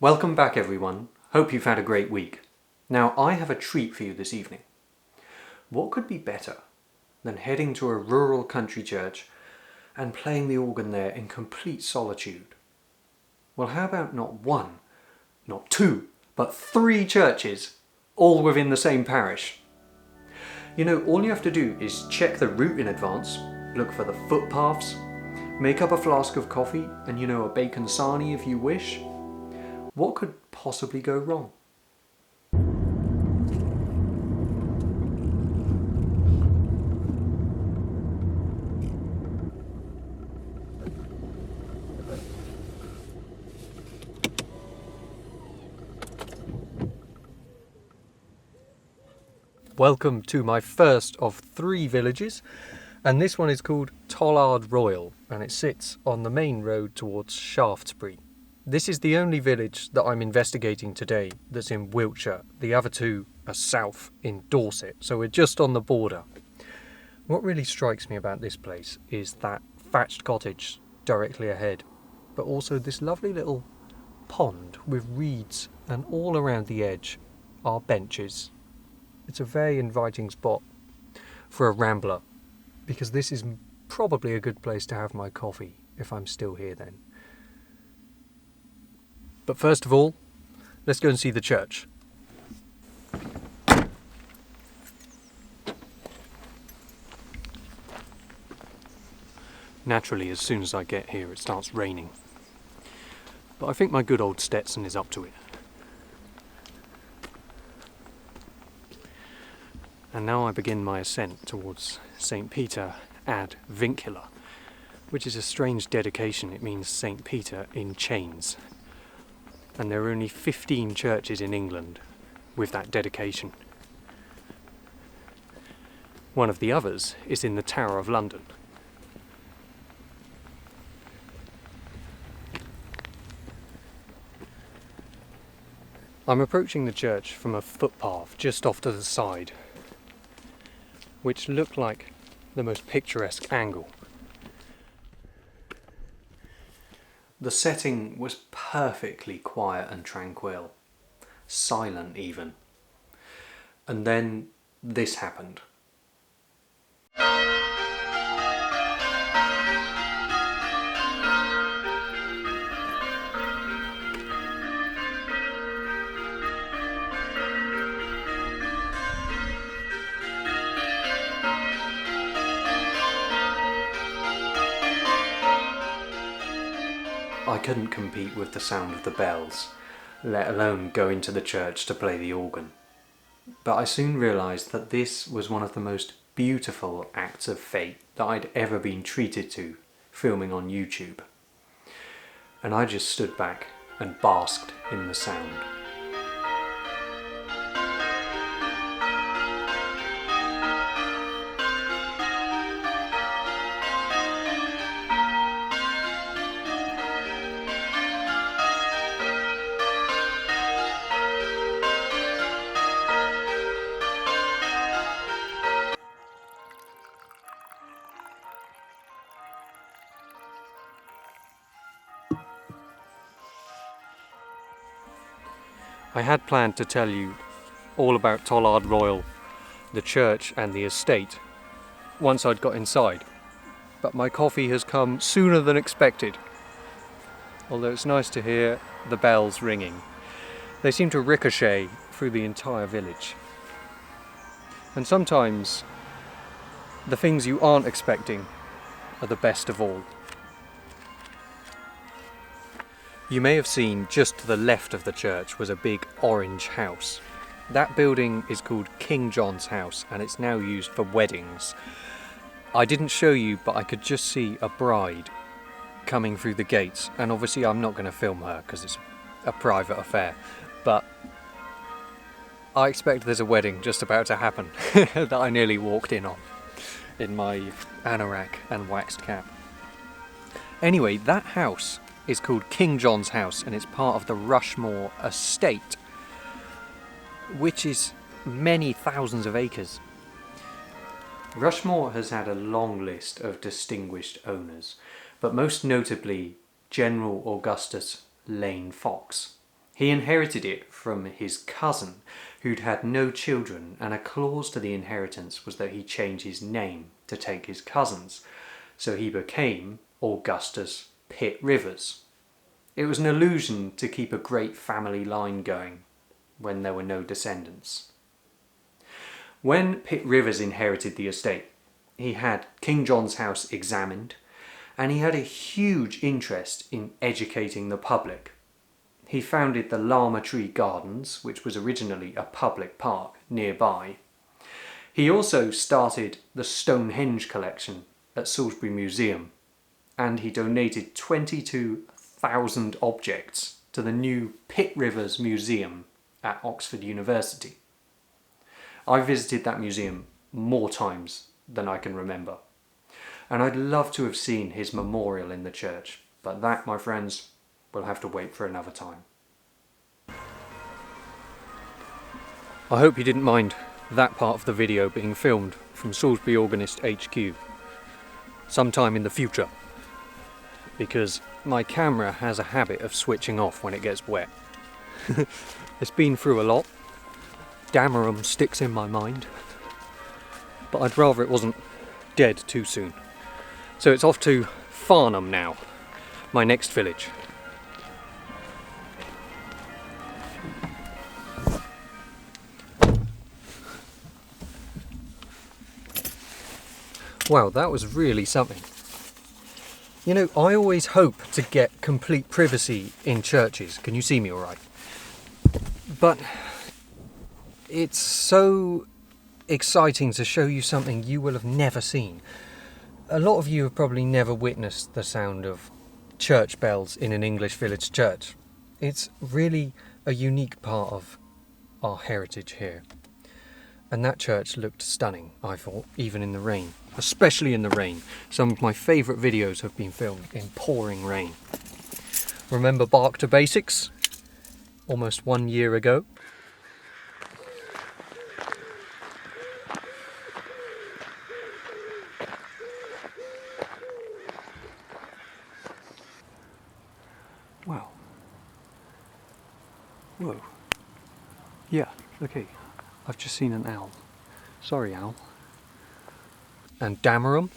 Welcome back everyone, hope you've had a great week. Now I have a treat for you this evening. What could be better than heading to a rural country church and playing the organ there in complete solitude? Well, how about not one, not two, but 3 churches, all within the same parish? You know, all you have to do is check the route in advance, look for the footpaths, make up a flask of coffee and a bacon sarnie if you wish. What could possibly go wrong? Welcome to my first of 3 villages, and this one is called Tollard Royal, and it sits on the main road towards Shaftesbury. This is the only village that I'm investigating today that's in Wiltshire. The other 2 are south in Dorset, so we're just on the border. What really strikes me about this place is that thatched cottage directly ahead, but also this lovely little pond with reeds, and all around the edge are benches. It's a very inviting spot for a rambler, because this is probably a good place to have my coffee if I'm still here then. But first of all, let's go and see the church. Naturally, as soon as I get here, it starts raining. But I think my good old Stetson is up to it. And now I begin my ascent towards St. Peter ad Vincula, which is a strange dedication. It means St. Peter in chains. And there are only 15 churches in England with that dedication. One of the others is in the Tower of London. I'm approaching the church from a footpath just off to the side, which looked like the most picturesque angle. The setting was perfectly quiet and tranquil, silent even. And then this happened. I couldn't compete with the sound of the bells, let alone go into the church to play the organ. But I soon realised that this was one of the most beautiful acts of fate that I'd ever been treated to filming on YouTube. And I just stood back and basked in the sound. I had planned to tell you all about Tollard Royal, the church and the estate, once I'd got inside, but my coffee has come sooner than expected. Although it's nice to hear the bells ringing. They seem to ricochet through the entire village. And sometimes the things you aren't expecting are the best of all. You may have seen just to the left of the church was a big orange house. That building is called King John's House, and it's now used for weddings. I didn't show you, but I could just see a bride coming through the gates, and obviously I'm not going to film her because it's a private affair, but I expect there's a wedding just about to happen that I nearly walked in on in my anorak and waxed cap. Anyway, that house is called King John's House, and it's part of the Rushmore estate, which is many thousands of acres. Rushmore has had a long list of distinguished owners, but most notably General Augustus Lane Fox. He inherited it from his cousin, who'd had no children, and a clause to the inheritance was that he change his name to take his cousin's, so he became Augustus Pitt Rivers. It was an illusion to keep a great family line going when there were no descendants. When Pitt Rivers inherited the estate, he had King John's house examined, and he had a huge interest in educating the public. He founded the Llama Tree Gardens, which was originally a public park nearby. He also started the Stonehenge collection at Salisbury Museum, and he donated 22,000 objects to the new Pitt Rivers Museum at Oxford University. I visited that museum more times than I can remember, and I'd love to have seen his memorial in the church, but that, my friends, will have to wait for another time. I hope you didn't mind that part of the video being filmed from Salisbury Organist HQ sometime in the future, because my camera has a habit of switching off when it gets wet. It's been through a lot. Dameron sticks in my mind, but I'd rather it wasn't dead too soon. So it's off to Farnham now, my next village. Wow, that was really something. You know, I always hope to get complete privacy in churches. Can you see me all right? But it's so exciting to show you something you will have never seen. A lot of you have probably never witnessed the sound of church bells in an English village church. It's really a unique part of our heritage here. And that church looked stunning, I thought, even in the rain. Especially in the rain. Some of my favourite videos have been filmed in pouring rain. Remember Bark to Basics? Almost 1 year ago. Wow. Whoa. Yeah, okay. I've just seen an owl. Sorry, owl. And Dameron.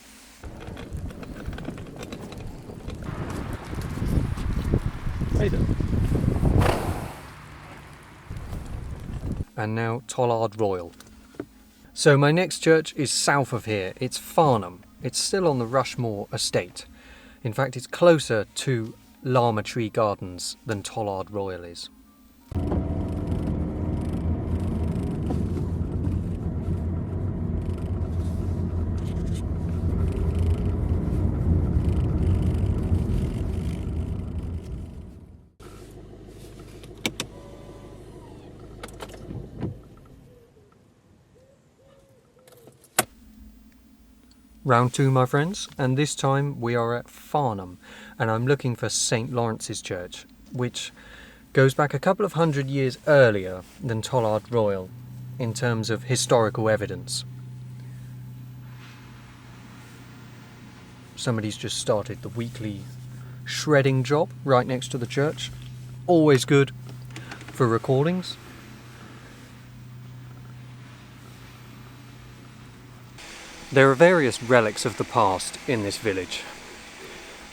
Hey there. And now Tollard Royal. So my next church is south of here. It's Farnham. It's still on the Rushmore estate. In fact, it's closer to Llama Tree Gardens than Tollard Royal is. Round two, my friends, and this time we are at Farnham, and I'm looking for St. Lawrence's Church, which goes back a couple of 100 years earlier than Tollard Royal in terms of historical evidence. Somebody's just started the weekly shredding job right next to the church. Always good for recordings. There are various relics of the past in this village,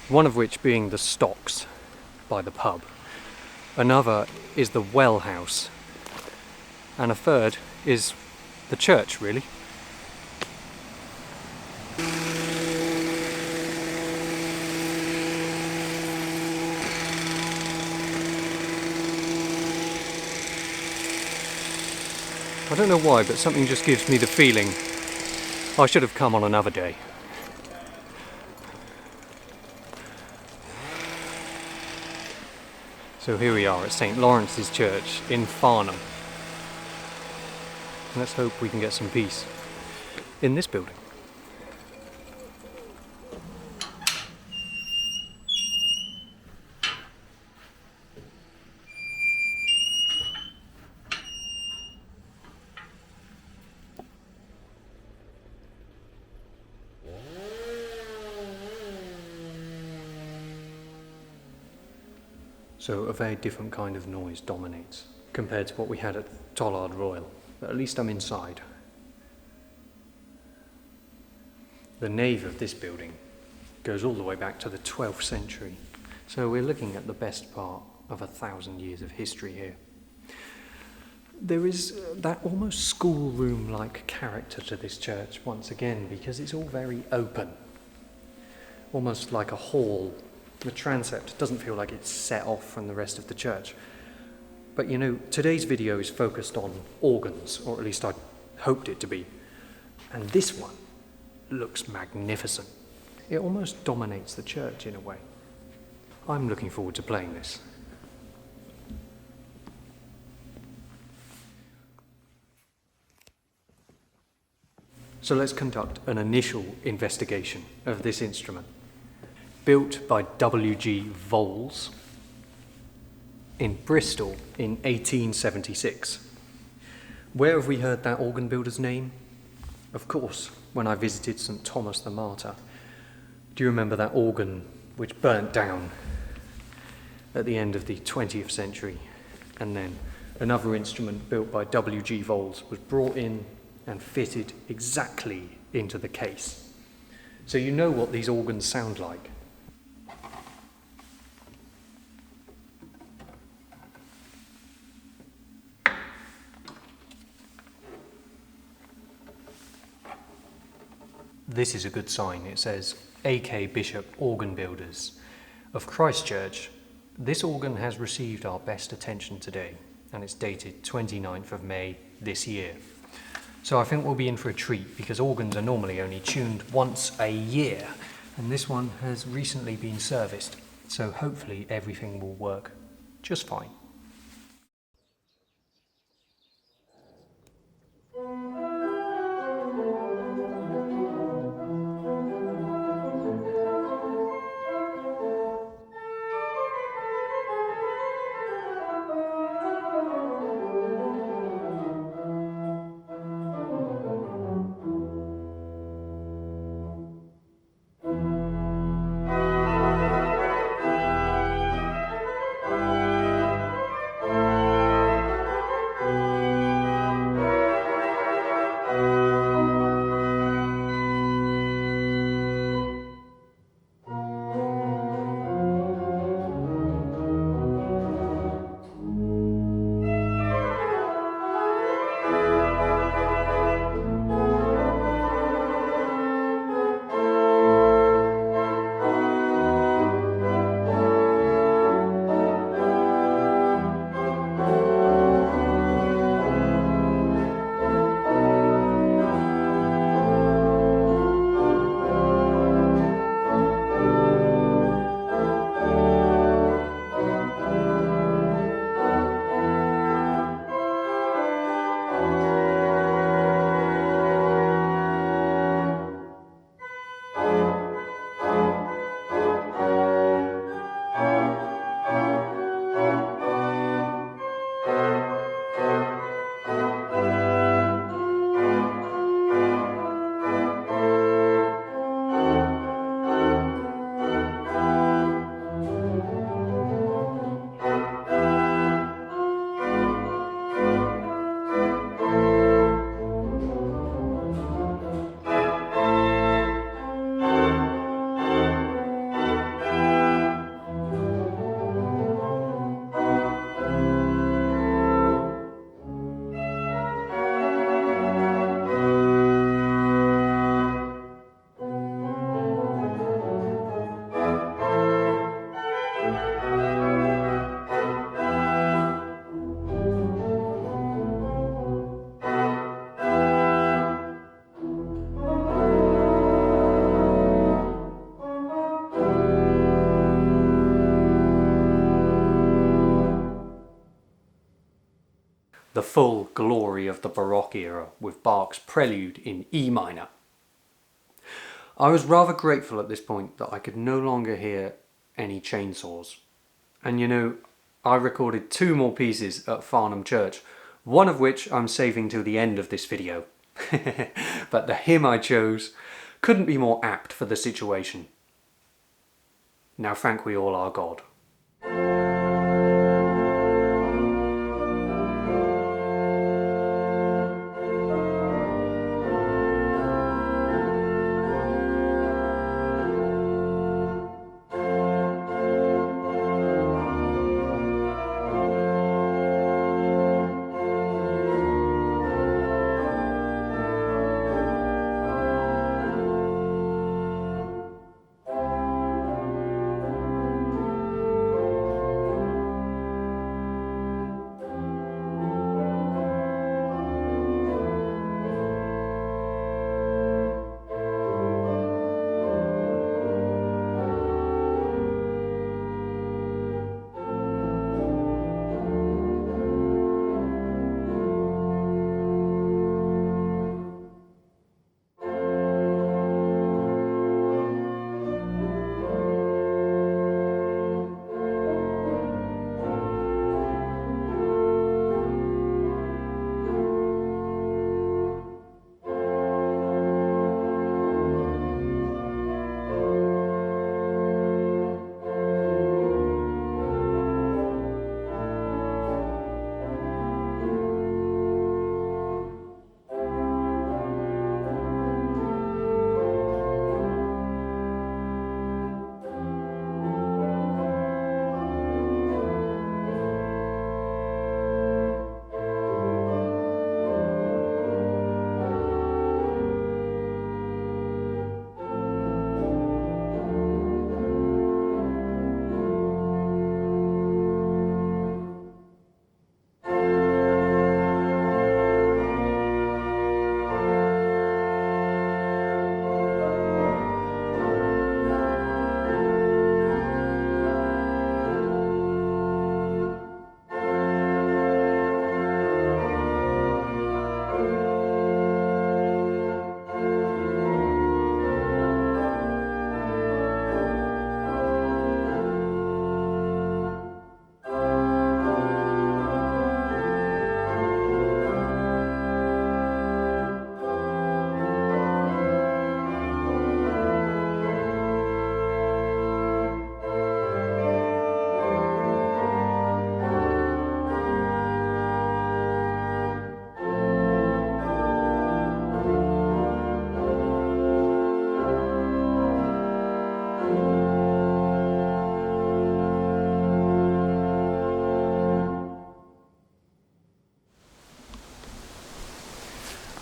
one of which being the stocks by the pub. Another is the well house, and a third is the church, really. I don't know why, but something just gives me the feeling I should have come on another day. So here we are at St. Lawrence's Church in Farnham. Let's hope we can get some peace in this building. So a very different kind of noise dominates compared to what we had at Tollard Royal. But at least I'm inside. The nave of this building goes all the way back to the 12th century. So we're looking at the best part of 1,000 years of history here. There is that almost schoolroom-like character to this church once again, because it's all very open. Almost like a hall. The transept doesn't feel like it's set off from the rest of the church. But you know, today's video is focused on organs, or at least I hoped it to be. And this one looks magnificent. It almost dominates the church in a way. I'm looking forward to playing this. So let's conduct an initial investigation of this instrument. Built by W.G. Voles in Bristol in 1876. Where have we heard that organ builder's name? Of course, when I visited St. Thomas the Martyr. Do you remember that organ which burnt down at the end of the 20th century? And then another instrument built by W.G. Voles was brought in and fitted exactly into the case. So you know what these organs sound like. This is a good sign. It says A.K. Bishop Organ Builders of Christchurch. This organ has received our best attention today, and it's dated 29th of May this year. So I think we'll be in for a treat, because organs are normally only tuned once a year, and this one has recently been serviced, so hopefully everything will work just fine. The full glory of the Baroque era with Bach's Prelude in E minor. I was rather grateful at this point that I could no longer hear any chainsaws. And you know, I recorded 2 more pieces at Farnham Church, one of which I'm saving till the end of this video. But the hymn I chose couldn't be more apt for the situation. Now thank we all our God.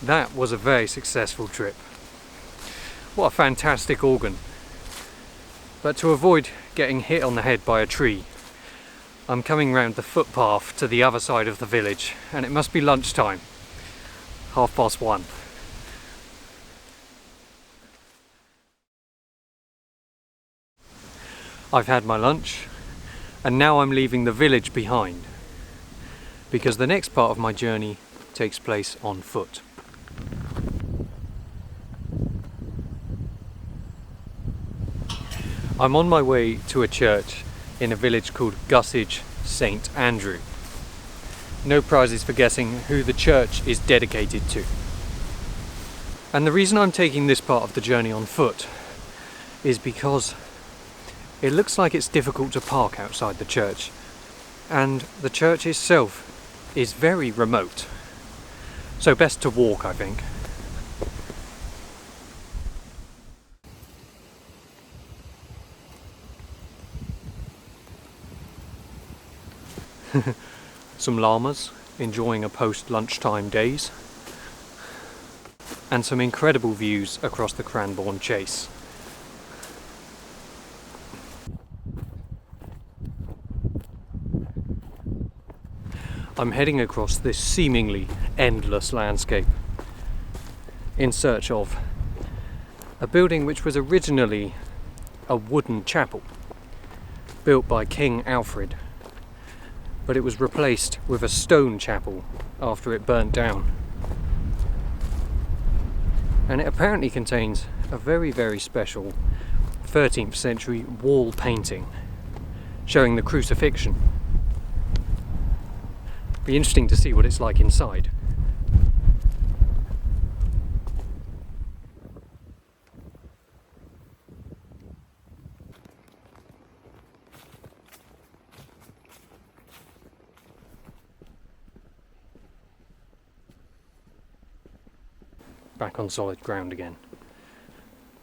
That was a very successful trip. What a fantastic organ. But to avoid getting hit on the head by a tree, I'm coming round the footpath to the other side of the village, and it must be lunchtime, 1:30. I've had my lunch, and now I'm leaving the village behind, because the next part of my journey takes place on foot. I'm on my way to a church in a village called Gussage St Andrew. No prizes for guessing who the church is dedicated to. And the reason I'm taking this part of the journey on foot is because it looks like it's difficult to park outside the church, and the church itself is very remote. So best to walk, I think. Some llamas enjoying a post-lunchtime daze, and some incredible views across the Cranbourne Chase. I'm heading across this seemingly endless landscape in search of a building which was originally a wooden chapel built by King Alfred, but it was replaced with a stone chapel after it burnt down. And it apparently contains a very, very special 13th century wall painting showing the crucifixion. Be interesting to see what it's like inside. Back on solid ground again,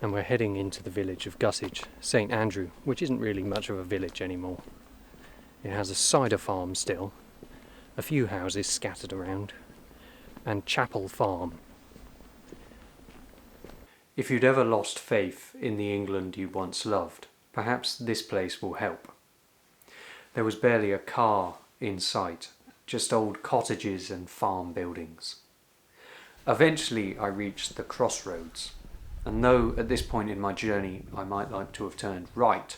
and we're heading into the village of Gussage St Andrew, which isn't really much of a village anymore. It has a cider farm still, a few houses scattered around, and Chapel Farm. If you'd ever lost faith in the England you once loved, perhaps this place will help. There was barely a car in sight, just old cottages and farm buildings. Eventually I reached the crossroads, and though at this point in my journey I might like to have turned right,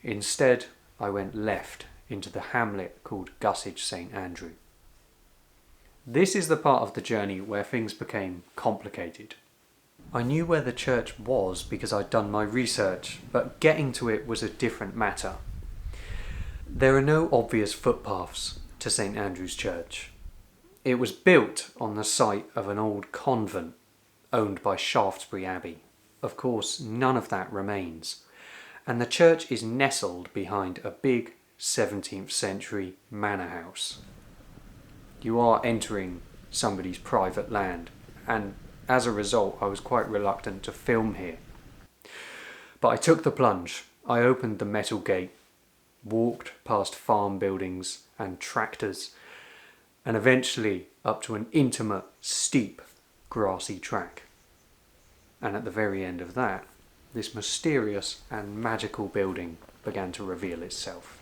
instead I went left into the hamlet called Gussage St Andrew. This is the part of the journey where things became complicated. I knew where the church was because I'd done my research, but getting to it was a different matter. There are no obvious footpaths to St Andrew's Church. It was built on the site of an old convent owned by Shaftesbury Abbey. Of course, none of that remains, and the church is nestled behind a big 17th century manor house. You are entering somebody's private land, and as a result I was quite reluctant to film here. But I took the plunge. I opened the metal gate, walked past farm buildings and tractors, and eventually up to an intimate, steep, grassy track. And at the very end of that, this mysterious and magical building began to reveal itself.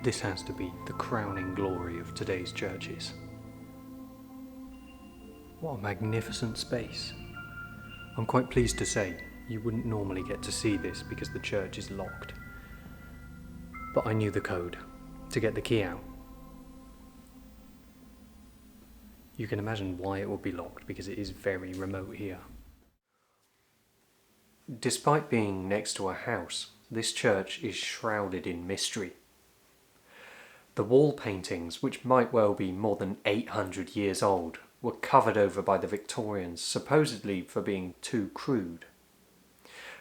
This has to be the crowning glory of today's churches. What a magnificent space. I'm quite pleased to say you wouldn't normally get to see this because the church is locked. But I knew the code to get the key out. You can imagine why it would be locked because it is very remote here. Despite being next to a house, this church is shrouded in mystery. The wall paintings, which might well be more than 800 years old, were covered over by the Victorians, supposedly for being too crude.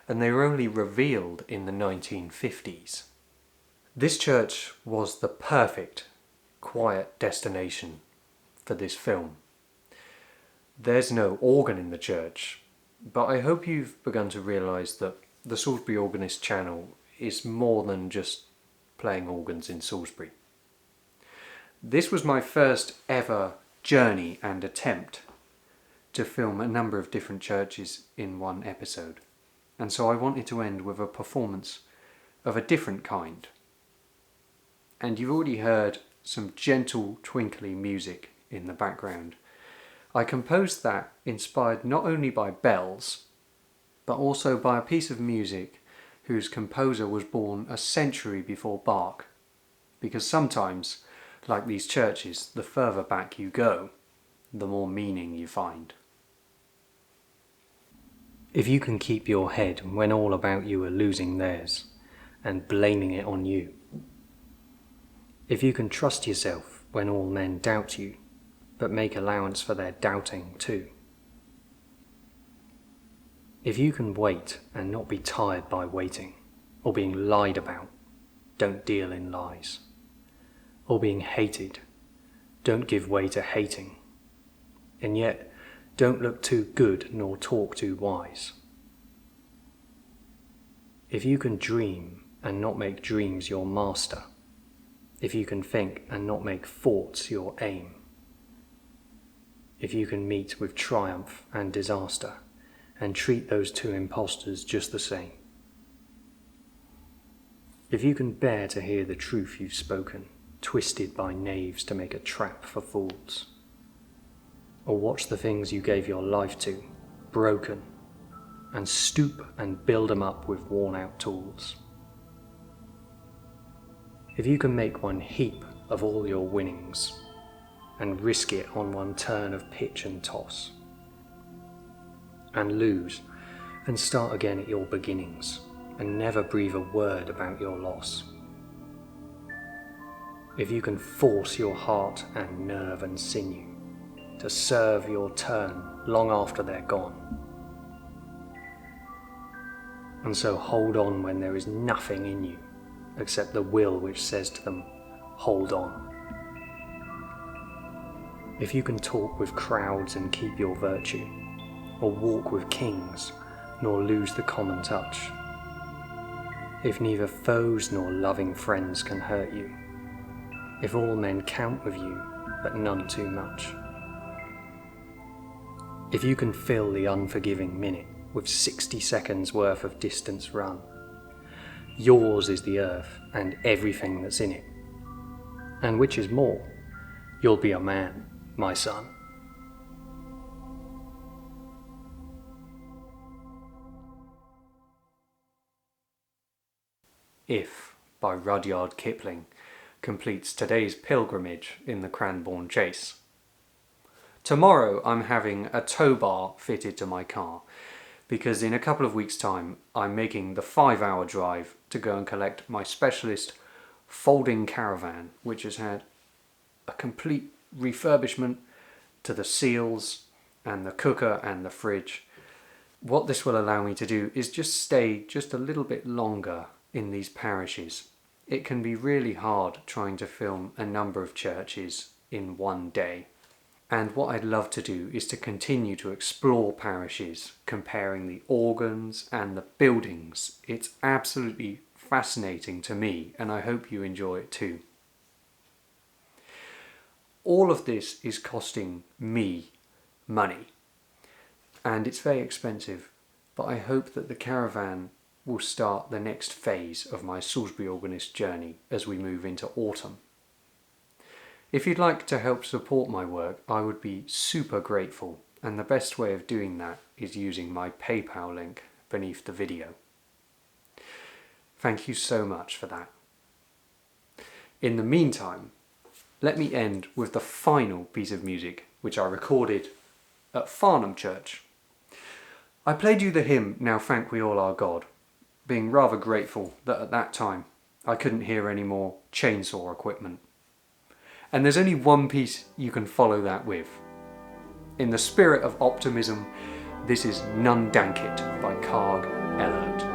And they were only revealed in the 1950s. This church was the perfect, quiet destination for this film. There's no organ in the church, but I hope you've begun to realise that the Salisbury Organist channel is more than just playing organs in Salisbury. This was my first ever journey and attempt to film a number of different churches in one episode, and so I wanted to end with a performance of a different kind. And you've already heard some gentle twinkly music in the background. I composed that inspired not only by bells, but also by a piece of music whose composer was born a century before Bach, because sometimes, like these churches, the further back you go, the more meaning you find. If you can keep your head when all about you are losing theirs and blaming it on you, if you can trust yourself when all men doubt you, but make allowance for their doubting too, if you can wait and not be tired by waiting, or being lied about, don't deal in lies, or being hated, don't give way to hating, and yet don't look too good nor talk too wise. If you can dream and not make dreams your master, if you can think and not make thoughts your aim, if you can meet with triumph and disaster and treat those two impostors just the same, if you can bear to hear the truth you've spoken, twisted by knaves to make a trap for fools, or watch the things you gave your life to, broken, and stoop and build them up with worn-out tools. If you can make one heap of all your winnings, and risk it on one turn of pitch and toss, and lose, and start again at your beginnings, and never breathe a word about your loss. If you can force your heart and nerve and sinew to serve your turn long after they're gone, and so hold on when there is nothing in you except the will which says to them, hold on. If you can talk with crowds and keep your virtue, or walk with kings nor lose the common touch, if neither foes nor loving friends can hurt you, if all men count with you but none too much, if you can fill the unforgiving minute with 60 seconds worth of distance run, yours is the earth and everything that's in it, and which is more, you'll be a man, my son. If, by Rudyard Kipling, completes today's pilgrimage in the Cranbourne Chase. Tomorrow I'm having a tow bar fitted to my car, because in a couple of weeks' time I'm making the 5-hour drive to go and collect my specialist folding caravan, which has had a complete refurbishment to the seals and the cooker and the fridge. What this will allow me to do is just stay just a little bit longer in these parishes. It can be really hard trying to film a number of churches in one day. And what I'd love to do is to continue to explore parishes, comparing the organs and the buildings. It's absolutely fascinating to me, and I hope you enjoy it too. All of this is costing me money, and it's very expensive, but I hope that the caravan will start the next phase of my Salisbury Organist journey as we move into autumn. If you'd like to help support my work, I would be super grateful, and the best way of doing that is using my PayPal link beneath the video. Thank you so much for that. In the meantime, let me end with the final piece of music which I recorded at Farnham Church. I played you the hymn Now Thank We All Our God, being rather grateful that at that time I couldn't hear any more chainsaw equipment. And there's only one piece you can follow that with. In the spirit of optimism, this is None Dankit by Carg Ellert.